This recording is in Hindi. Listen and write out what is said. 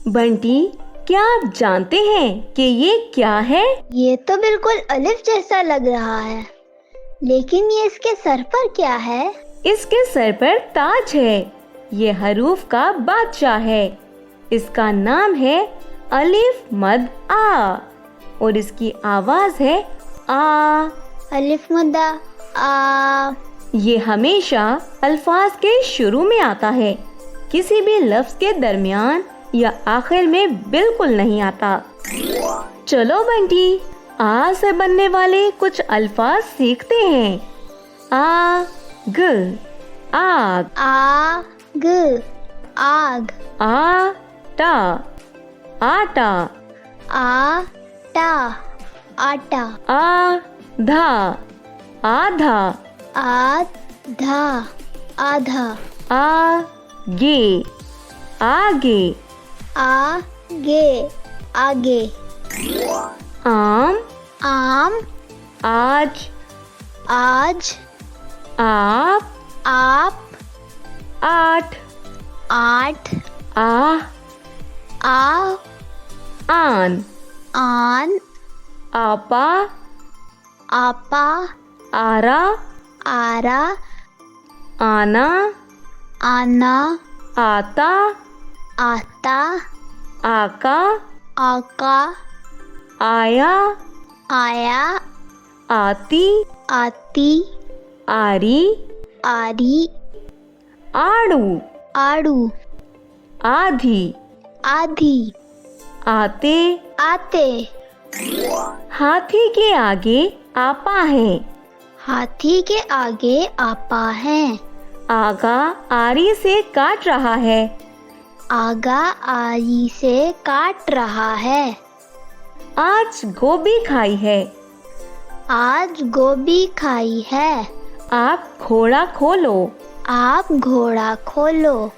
बंटी, क्या आप जानते हैं कि ये क्या है? ये तो बिल्कुल अलिफ जैसा लग रहा है, लेकिन ये इसके सर पर क्या है? इसके सर पर ताज है। ये हरूफ का बादशाह है। इसका नाम है अलिफ मद आ और इसकी आवाज है आ। अलिफ मुद्दा आ। ये हमेशा अल्फाज के शुरू में आता है, किसी भी लफ्ज के दरमियान या आखिर में बिल्कुल नहीं आता। चलो बंटी, आ से बनने वाले कुछ अल्फाज सीखते हैं। आग, आग। आग, आग। आटा, आटा। आटा, आटा। आधा, आधा। आधा, आधा। आगे, आगे। आगे, आगे। आम, आम। आज। आज। आप, आप। आठ। आठ। आ, आन। आन। आपा, आपा। आरा, आरा। आना, आना। आता, आता। आका, आका। आया, आया। आती, आती। आरी, आरी। आड़ू, आड़ू। आधी, आधी। आते। आते। हाथी के आगे आपा है। हाथी के आगे आपा है। आगा आरी से काट रहा है। आगा आरी से काट रहा है। आज गोभी खाई है। आज गोभी खाई है। आप घोड़ा खोलो। आप घोड़ा खोलो।